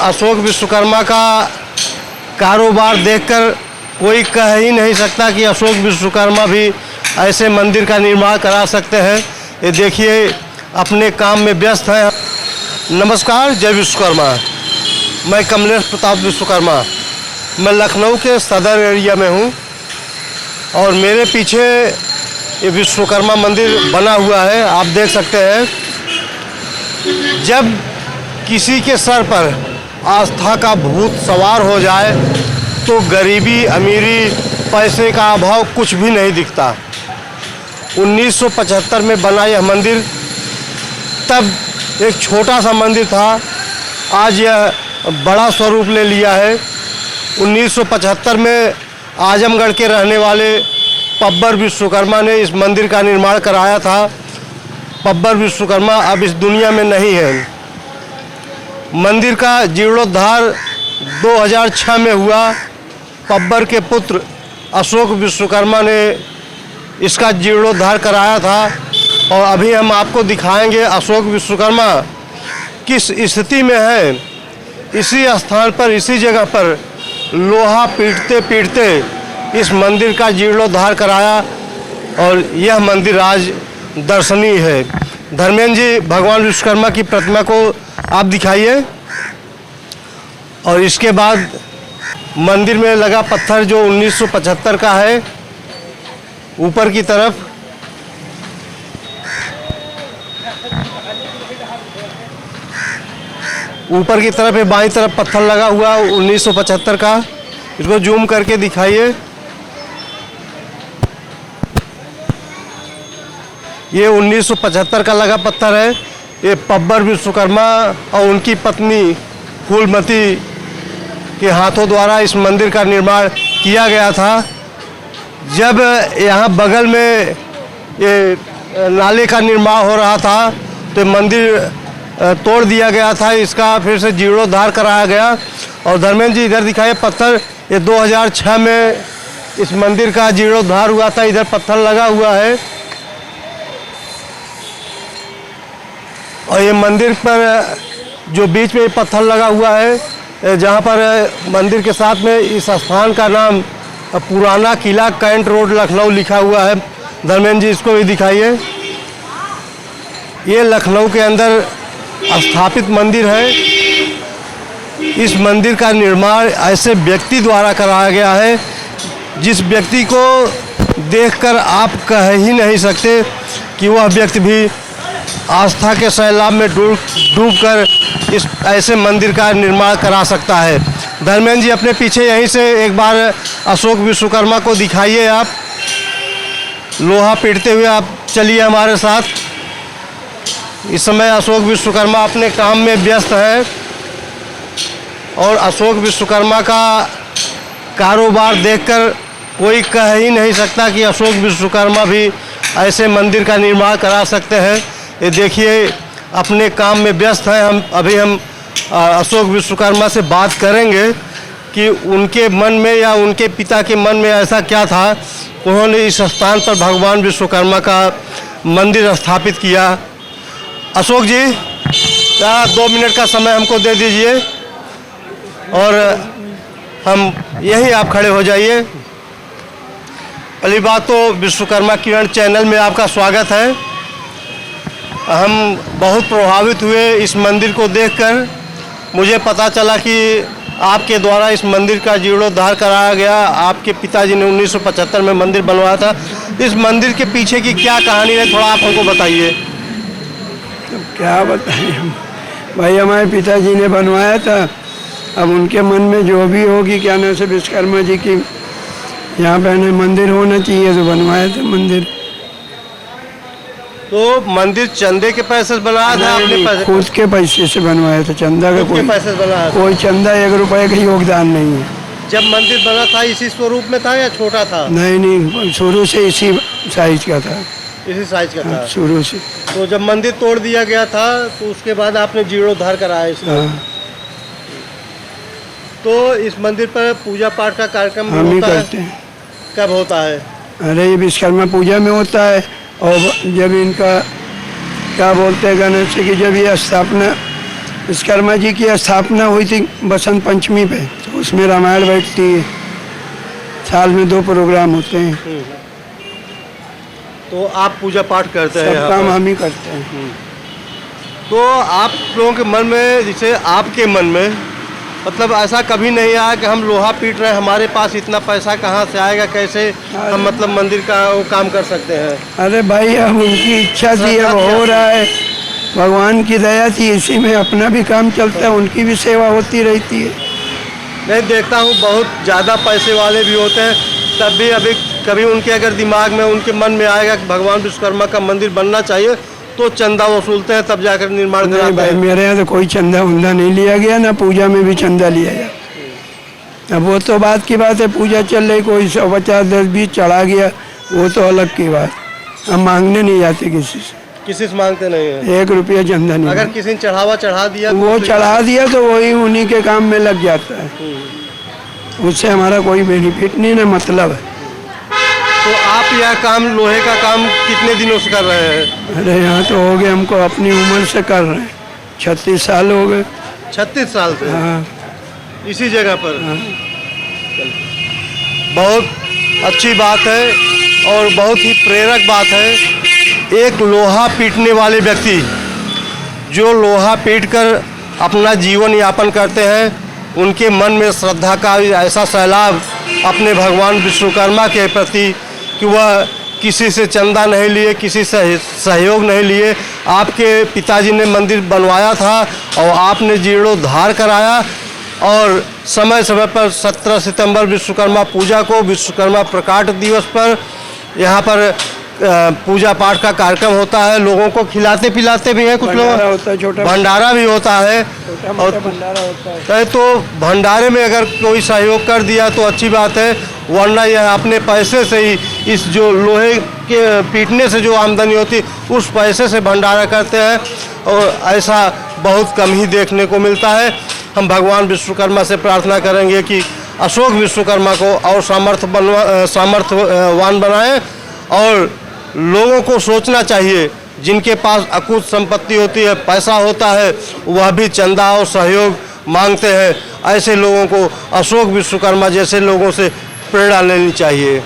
अशोक विश्वकर्मा का कारोबार देखकर कोई कह ही नहीं सकता कि अशोक विश्वकर्मा भी ऐसे मंदिर का निर्माण करा सकते हैं। ये देखिए अपने काम में व्यस्त हैं। नमस्कार, जय विश्वकर्मा। मैं कमलेश प्रताप विश्वकर्मा। मैं लखनऊ के सदर एरिया में हूँ और मेरे पीछे ये विश्वकर्मा मंदिर बना हुआ है, आप देख सकते हैं। जब किसी के सर पर आस्था का भूत सवार हो जाए तो गरीबी, अमीरी, पैसे का अभाव कुछ भी नहीं दिखता। 1975 में बना यह मंदिर, तब एक छोटा सा मंदिर था, आज यह बड़ा स्वरूप ले लिया है। 1975 में आजमगढ़ के रहने वाले पब्बर विश्वकर्मा ने इस मंदिर का निर्माण कराया था। पब्बर विश्वकर्मा अब इस दुनिया में नहीं है। मंदिर का जीर्णोद्धार 2006 में हुआ। पब्बर के पुत्र अशोक विश्वकर्मा ने इसका जीर्णोद्धार कराया था और अभी हम आपको दिखाएंगे अशोक विश्वकर्मा किस स्थिति में है। इसी स्थान पर, इसी जगह पर लोहा पीटते पीटते इस मंदिर का जीर्णोद्धार कराया और यह मंदिर आज दर्शनीय है। धर्मेंद्र जी, भगवान विश्वकर्मा की प्रतिमा को आप दिखाइए। और इसके बाद मंदिर में लगा पत्थर जो 1975 का है, ऊपर की तरफ ये बाईं तरफ पत्थर लगा हुआ 1975 का। इसको जूम करके दिखाइए। ये 1975 का लगा पत्थर है। ये पब्बर विश्वकर्मा और उनकी पत्नी फूलमती के हाथों द्वारा इस मंदिर का निर्माण किया गया था। जब यहाँ बगल में ये नाले का निर्माण हो रहा था तो मंदिर तोड़ दिया गया था, इसका फिर से जीर्णोद्धार कराया गया। और धर्मेंद्र जी इधर दिखाए पत्थर, ये 2006 में इस मंदिर का जीर्णोद्धार हुआ था। इधर पत्थर लगा हुआ है और ये मंदिर पर जो बीच में पत्थर लगा हुआ है, जहाँ पर मंदिर के साथ में इस स्थान का नाम पुराना किला कैंट रोड लखनऊ लिखा हुआ है। धर्मेंद्र जी इसको भी दिखाइए। ये लखनऊ के अंदर स्थापित मंदिर है। इस मंदिर का निर्माण ऐसे व्यक्ति द्वारा कराया गया है जिस व्यक्ति को देखकर आप कह ही नहीं सकते कि वह व्यक्ति भी आस्था के सैलाब में डूबकर इस ऐसे मंदिर का निर्माण करा सकता है। धर्मेंद्र जी अपने पीछे यहीं से एक बार अशोक विश्वकर्मा को दिखाइए। आप लोहा पीटते हुए आप चलिए हमारे साथ। इस समय अशोक विश्वकर्मा अपने काम में व्यस्त है और अशोक विश्वकर्मा का कारोबार देखकर कोई कह ही नहीं सकता कि अशोक विश्वकर्मा भी ऐसे मंदिर का निर्माण करा सकते हैं। ये देखिए अपने काम में व्यस्त है। हम अशोक विश्वकर्मा से बात करेंगे कि उनके मन में या उनके पिता के मन में ऐसा क्या था, उन्होंने इस स्थान पर भगवान विश्वकर्मा का मंदिर स्थापित किया। अशोक जी, क्या 2 मिनट का समय हमको दे दीजिए और हम यहीं आप खड़े हो जाइए। पहली बात तो विश्वकर्मा किरण चैनल में आपका स्वागत है। हम बहुत प्रभावित हुए इस मंदिर को देखकर। मुझे पता चला कि आपके द्वारा इस मंदिर का जीर्णोद्धार कराया गया। आपके पिताजी ने 1975 में मंदिर बनवाया था। इस मंदिर के पीछे की क्या कहानी है, थोड़ा आप हमको बताइए। क्या बताएं भाई, हमारे पिताजी ने बनवाया था। अब उनके मन में जो भी होगी, क्या नाम से विश्वकर्मा जी की यहाँ पे मंदिर होना चाहिए, तो बनवाया था मंदिर। तो मंदिर चंदे के पैसे से बनाया था आपने? खुद के पैसे से बनवाया था। चंदा का कोई चंदा 1 रुपए का योगदान नहीं है। जब मंदिर बना था इसी स्वरूप में था या छोटा था? नहीं, शुरू से इसी साइज का था। इसी साइज का था शुरू से। तो जब मंदिर तोड़ दिया गया था तो उसके बाद आपने जीर्णोद्धार कराया इसका। तो इस मंदिर पर पूजा पाठ का कार्यक्रम हम ही करते हैं। कब होता है? अरे ये विश्वकर्मा पूजा में होता है। और जब इनका क्या बोलते हैं गणेश की जब ये स्थापना विश्वकर्मा जी की स्थापना हुई थी बसंत पंचमी पे, तो उसमें रामायण बैठती है, साल में 2 प्रोग्राम होते हैं। तो आप पूजा पाठ करते हैं सब यहाँ काम पर? हम ही करते हैं। तो आप लोगों के मन में, जैसे आपके मन में मतलब ऐसा कभी नहीं आया कि हम लोहा पीट रहे हैं, हमारे पास इतना पैसा कहाँ से आएगा, कैसे हम मतलब मंदिर का वो काम कर सकते हैं? अरे भाई अब उनकी इच्छा थी, अब हो रहा है, भगवान की दया थी, इसी में अपना भी काम चलता है, उनकी भी सेवा होती रहती है। मैं देखता हूँ बहुत ज़्यादा पैसे वाले भी होते हैं, तब भी अभी कभी उनके अगर दिमाग में, उनके मन में आएगा कि भगवान विश्वकर्मा का मंदिर बनना चाहिए, तो चंदा वसूलते हैं, तब जाकर निर्माण नहीं कराते भाई, हैं। मेरे यहाँ तो कोई चंदा उंदा नहीं लिया गया, ना पूजा में भी चंदा लिया गया। अब वो तो बात की बात है, पूजा चल रही, कोई 150, 10, 20 चढ़ा गया, वो तो अलग की बात। हम मांगने नहीं जाते किसी से, किसी से मांगते नहीं है। 1 रुपया चंदा नहीं। अगर किसी ने चढ़ावा चढ़ा दिया तो वो चढ़ा दिया तो वही उन्हीं के काम में लग जाता है, उससे हमारा कोई बेनिफिट नहीं, ना मतलब है। तो आप यह काम, लोहे का काम कितने दिनों से कर रहे हैं? अरे यहाँ तो हो गए, हमको अपनी उम्र से कर रहे हैं, 36 साल हो गए। 36 साल से हाँ इसी जगह पर? हाँ। बहुत अच्छी बात है और बहुत ही प्रेरक बात है। एक लोहा पीटने वाले व्यक्ति जो लोहा पीट कर अपना जीवन यापन करते हैं, उनके मन में श्रद्धा का ऐसा सैलाब अपने भगवान विश्वकर्मा के प्रति कि वह किसी से चंदा नहीं लिए, किसी से सहयोग नहीं लिए। आपके पिताजी ने मंदिर बनवाया था और आपने जीर्णोद्धार कराया, और समय समय पर 17 सितंबर विश्वकर्मा पूजा को, विश्वकर्मा प्रकाट दिवस पर यहाँ पर पूजा पाठ का कार्यक्रम होता है। लोगों को खिलाते पिलाते भी हैं, कुछ भंडारा लोग होता है, छोटा भंडारा भी होता है। और भंडारा होता है। तो भंडारे में अगर कोई सहयोग कर दिया तो अच्छी बात है, वरना यह अपने पैसे से ही, इस जो लोहे के पीटने से जो आमदनी होती उस पैसे से भंडारा करते हैं, और ऐसा बहुत कम ही देखने को मिलता है। हम भगवान विश्वकर्मा से प्रार्थना करेंगे कि अशोक विश्वकर्मा को और सामर्थ्यवान बनाएं, और लोगों को सोचना चाहिए, जिनके पास अकूत संपत्ति होती है, पैसा होता है, वह भी चंदा और सहयोग मांगते हैं। ऐसे लोगों को, अशोक विश्वकर्मा जैसे लोगों से प्रेरणा लेनी चाहिए।